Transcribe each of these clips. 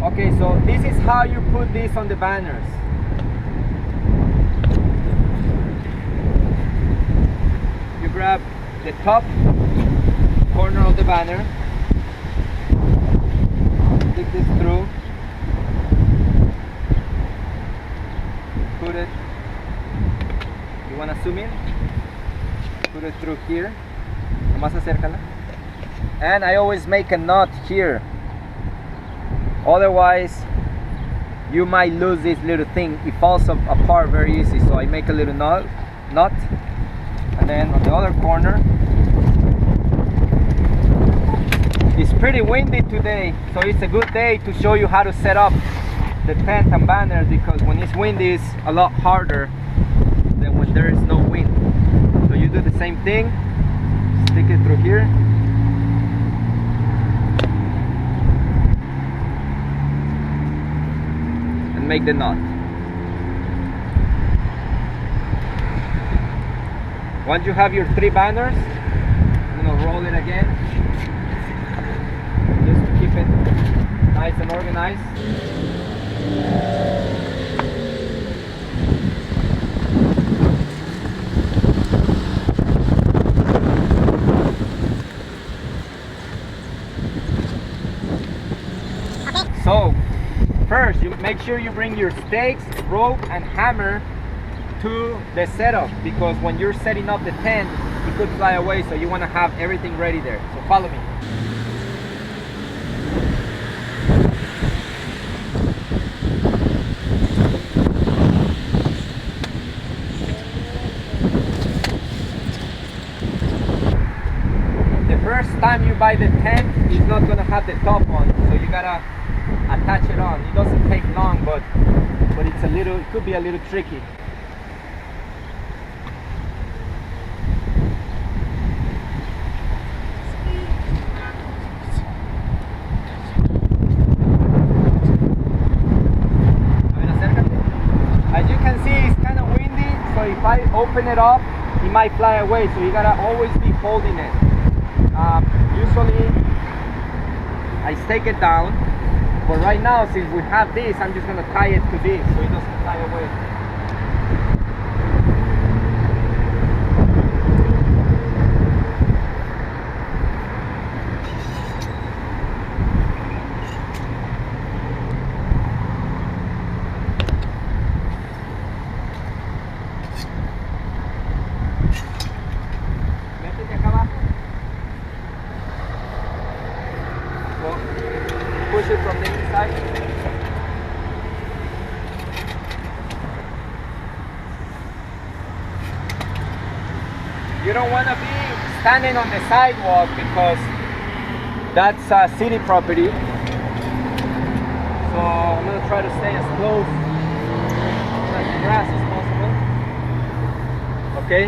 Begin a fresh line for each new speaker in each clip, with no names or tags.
Okay, so this is how you put this on the banners. You grab the top corner of the banner, stick this through, put it, you want to zoom in? Put it through here, más acércala. And I always make a knot here. Otherwise, you might lose this little thing. It falls apart very easy. So I make a little knot, and then on the other corner. It's pretty windy today, so it's a good day to show you how to set up the tent and banners, because when it's windy, it's a lot harder than when there is no wind. So you do the same thing, stick it through here. Make the knot. Once you have your 3 banners, I'm gonna roll it again just to keep it nice and organized. So first, you make sure you bring your stakes, rope, and hammer to the setup, because when you're setting up the tent, it could fly away, so you want to have everything ready there. So follow me. The first time you buy the tent, it's not going to have the top on, so you gotta attach it on. It doesn't take long, but it's a little, it could be a little tricky. As you can see, it's kind of windy, so if I open it up, it might fly away, so you gotta always be holding it. Usually I stake it down, but right now, since we have this, I'm just gonna tie it to this so it doesn't fly away. Métete acá abajo. Well, push it from the inside. You don't want to be standing on the sidewalk because that's city property. So I'm going to try to stay as close to the grass as possible. Okay,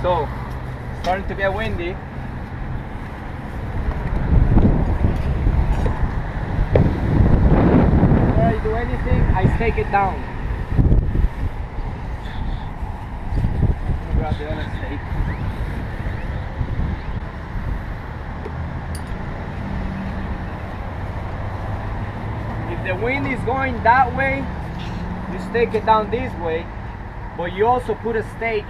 so it's starting to get windy. Before I do anything, I stake it down. I'm going to grab the other stake. If the wind is going that way, you stake it down this way, but you also put a stake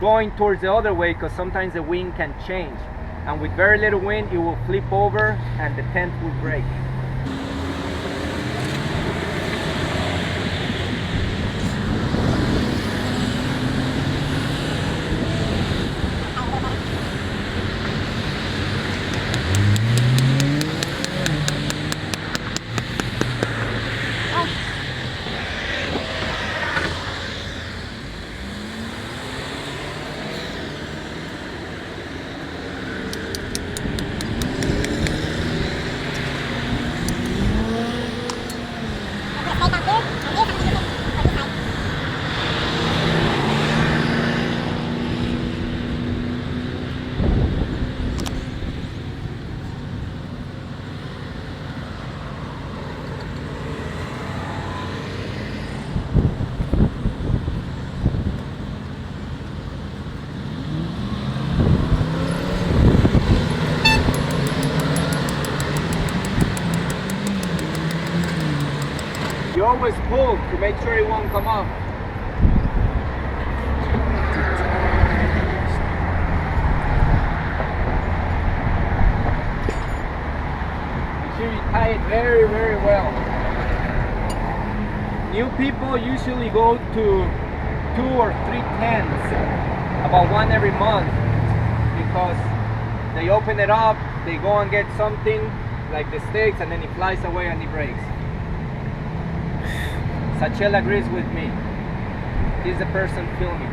going towards the other way, because sometimes the wind can change, and with very little wind it will flip over and the tent will break. always pull to make sure it won't come off. Make sure you tie it very, very well. New people usually go to 2 or 3 tents, about one every month, because they open it up, they go and get something like the steaks, and then it flies away and it breaks. Sachel agrees with me. He's the person filming.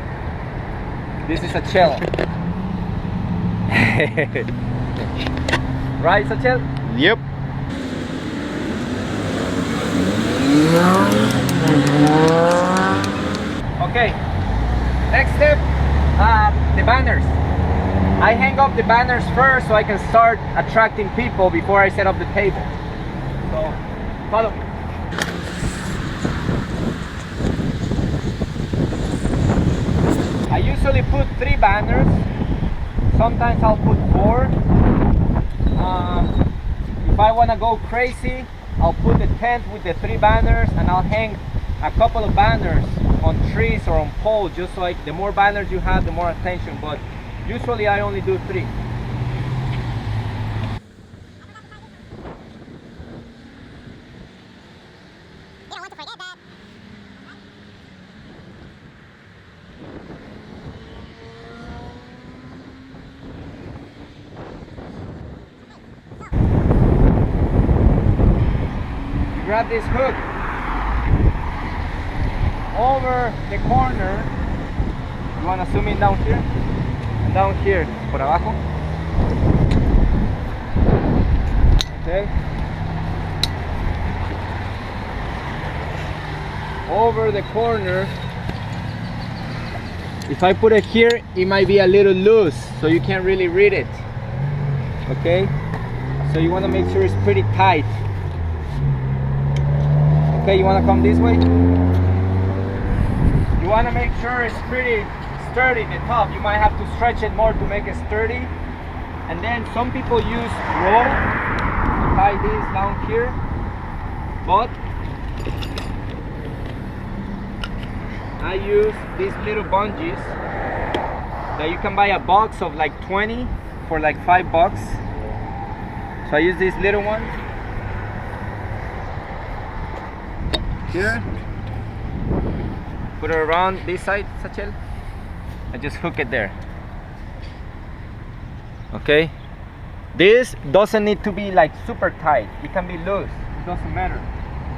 This is Sachel. Right, Sachel?
Yep.
Okay, next step, the banners. I hang up the banners first so I can start attracting people before I set up the table. So, follow me. I usually put 3 banners. Sometimes I'll put 4. If I want to go crazy, I'll put the tent with the 3 banners, and I'll hang a couple of banners on trees or on poles, just so the more banners you have, the more attention. But usually I only do 3. Grab this hook over the corner. You want to zoom in down here? And down here, por abajo. Okay. Over the corner. If I put it here, it might be a little loose, so you can't really read it. Okay? So you want to make sure it's pretty tight. Okay, you want to come this way? You want to make sure it's pretty sturdy, the top. You might have to stretch it more to make it sturdy. And then some people use rope to tie this down here. But I use these little bungees that you can buy a box of like 20 for like $5. So I use these little ones. Here, put it around this side, Sachel, and just hook it there. Okay, this doesn't need to be like super tight, it can be loose, it doesn't matter.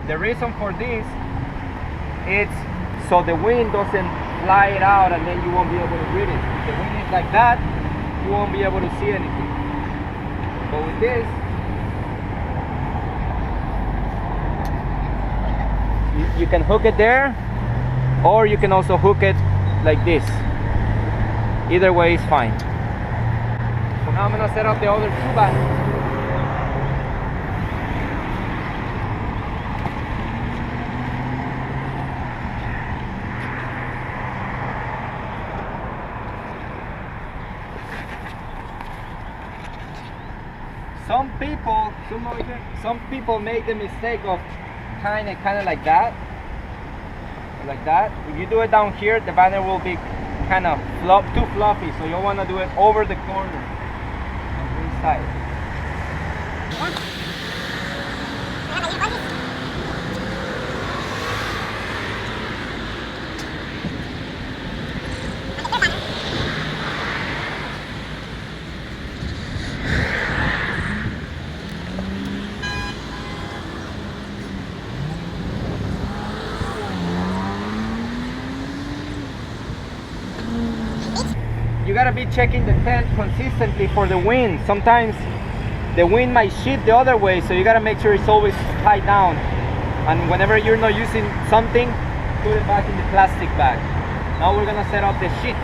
The reason for this is so the wind doesn't fly it out and then you won't be able to read it. If the wind is like that, you won't be able to see anything. But with this, you can hook it there, or you can also hook it like this. Either way is fine. So now I'm gonna set up the other 2 banners. Some people make the mistake of kind of like that, If you do it down here, the banner will be kind of too fluffy, so you'll want to do it over the corner on this side. You gotta be checking the tent consistently for the wind. Sometimes the wind might shift the other way, so you gotta make sure it's always tied down. And whenever you're not using something, put it back in the plastic bag. Now we're gonna set up the sheets.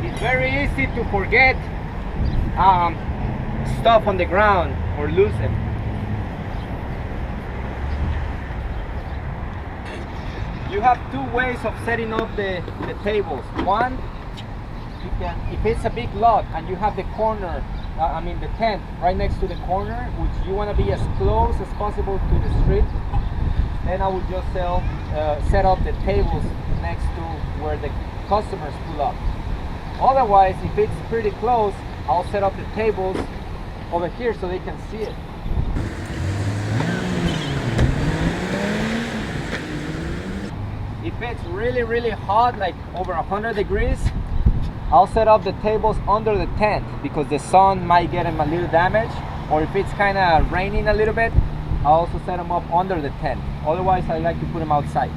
It's very easy to forget stuff on the ground or lose it. You have 2 ways of setting up the tables. One, you can, if it's a big lot and you have the corner I mean the tent right next to the corner, which you want to be as close as possible to the street, then I would just set up the tables next to where the customers pull up. Otherwise, if it's pretty close, I'll set up the tables over here so they can see it. If it's really hot, like over 100 degrees, I'll set up the tables under the tent because the sun might get them a little damaged. Or if it's kind of raining a little bit, I'll also set them up under the tent. Otherwise, I like to put them outside.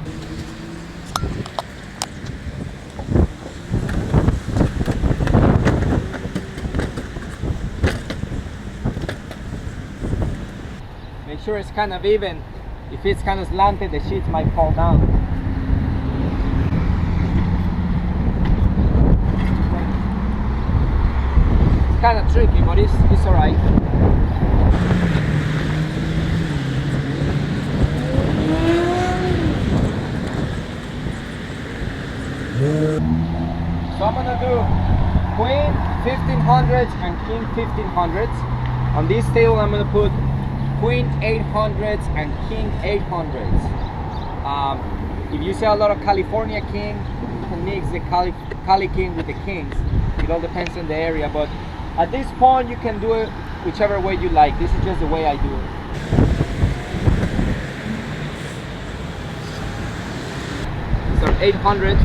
Make sure it's kind of even. If it's kind of slanted, the sheets might fall down. It's kind of tricky, but it's all right. So I'm gonna do Queen 1500s and King 1500s. On this table, I'm gonna put Queen 800s and King 800s. If you see a lot of California King, you can mix the Cali King with the Kings. It all depends on the area, but at this point you can do it whichever way you like. This is just the way I do it. These are 800s.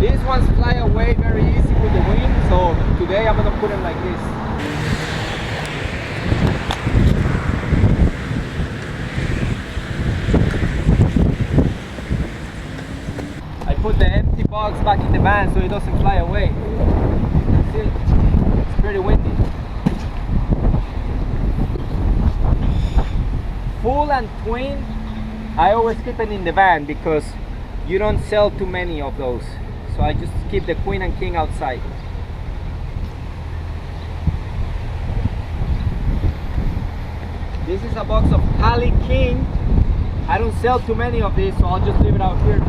These ones fly away very easy with the wind, so today I'm gonna put them like this. Put the empty box back in the van so it doesn't fly away. See, it's pretty windy. Full and twin, I always keep it in the van because you don't sell too many of those. So I just keep the Queen and King outside. This is a box of Cali King. I don't sell too many of these, so I'll just leave it out here.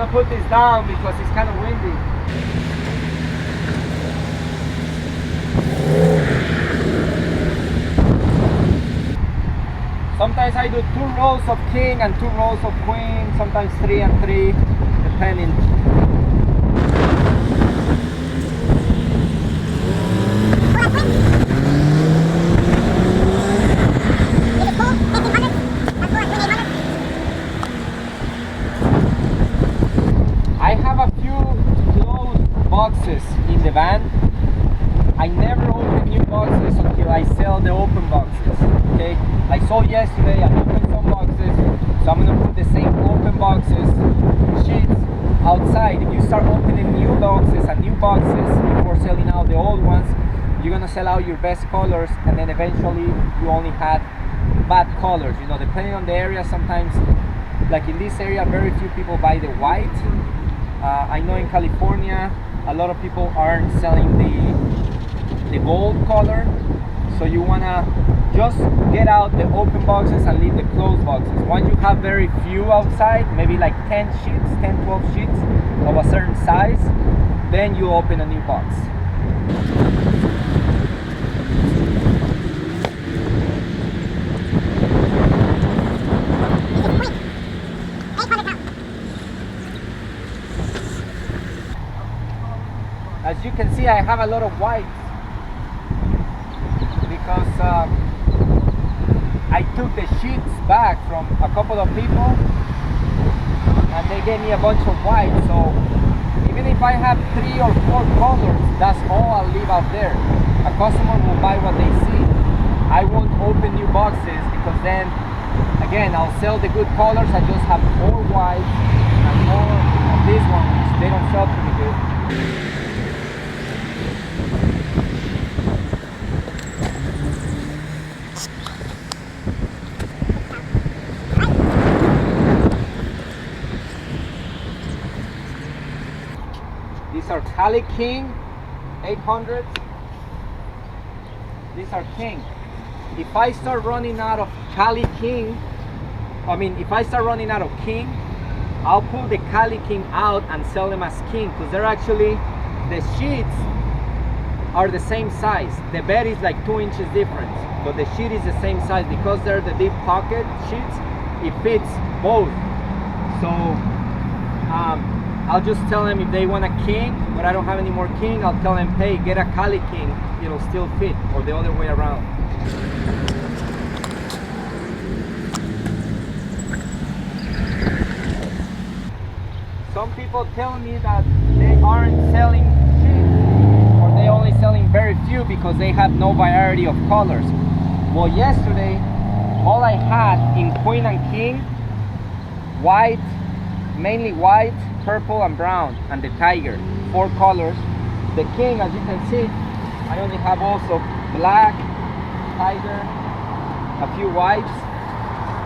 Put this down because it's kind of windy. Sometimes I do 2 rows of King and 2 rows of Queen, sometimes 3 and 3, depending. In the van, I never open new boxes until I sell the open boxes. Okay, I sold yesterday, I opened some boxes, so I'm gonna put the same open boxes, sheets outside. If you start opening new boxes and new boxes before selling out the old ones, you're gonna sell out your best colors, and then eventually you only had bad colors. You know, depending on the area, sometimes, like in this area, very few people buy the white. I know in California, a lot of people aren't selling the gold color, so you wanna just get out the open boxes and leave the closed boxes. Once you have very few outside, maybe like 10 sheets, 10, 12 sheets of a certain size, then you open a new box. As you can see, I have a lot of whites because I took the sheets back from a couple of people and they gave me a bunch of white. So even if I have 3 or 4 colors, that's all I'll leave out there. A customer will buy what they see. I won't open new boxes because then again I'll sell the good colors. I just have more whites and more of this one, which they don't sell pretty good. These are Cali King 800s. These are King. if I start running out of Cali King, if I start running out of King, I'll pull the Cali King out and sell them as King, because they're actually, the sheets are the same size. The bed is like 2 inches difference, but the sheet is the same size. Because they're the deep pocket sheets, it fits both. So I'll just tell them if they want a King, but I don't have any more King, I'll tell them, hey, get a Cali King, it'll still fit, or the other way around. Some people tell me that they aren't selling sheets, or they only selling very few because they have no variety of colors. Well, yesterday, all I had in Queen and King, white, mainly white, purple and brown, and the tiger, 4 colors. The King, as you can see, I only have also black, tiger, a few whites,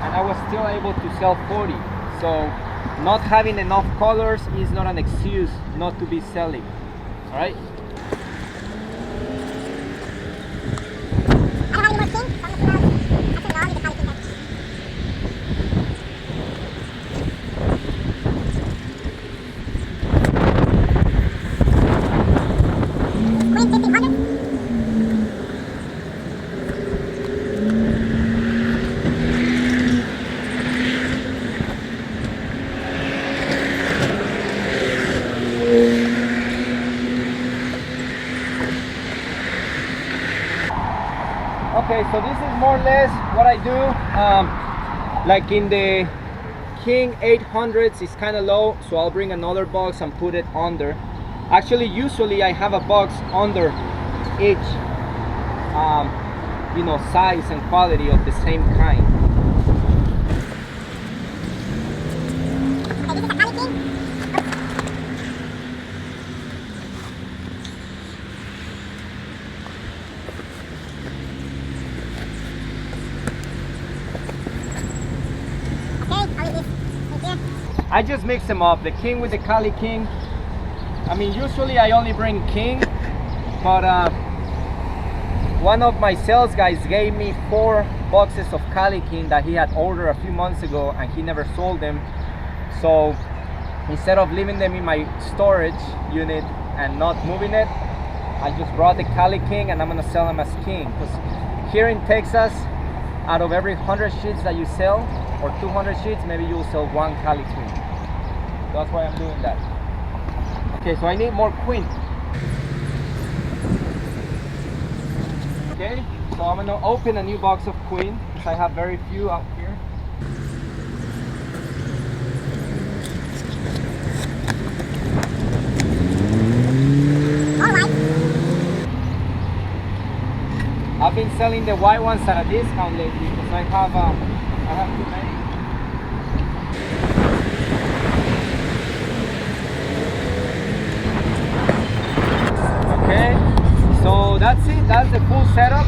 and I was still able to sell 40. So not having enough colors is not an excuse not to be selling. All right. I don't have any more King, so I'm gonna put out, the Cali King. Okay, so this is more or less what I do. Like in the King 800s, it's kind of low, so I'll bring another box and put it under. Actually, usually I have a box under each, size and quality of the same kind. Okay, this is a Cali King. I just mix them up, the King with the Cali King. Usually I only bring King, but one of my sales guys gave me 4 boxes of Cali King that he had ordered a few months ago, and he never sold them. So instead of leaving them in my storage unit and not moving it, I just brought the Cali King, and I'm gonna sell them as King. Because here in Texas, out of every 100 sheets that you sell, or 200 sheets, maybe you'll sell 1 Cali King. That's why I'm doing that. Okay, so I need more Queen. Okay, so I'm gonna open a new box of Queen, because I have very few out here. All right. I've been selling the white ones at a discount lately, because I have too many. Okay, so that's it. That's the full setup.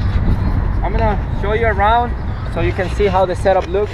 I'm gonna show you around so you can see how the setup looks.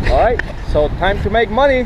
All right, so time to make money.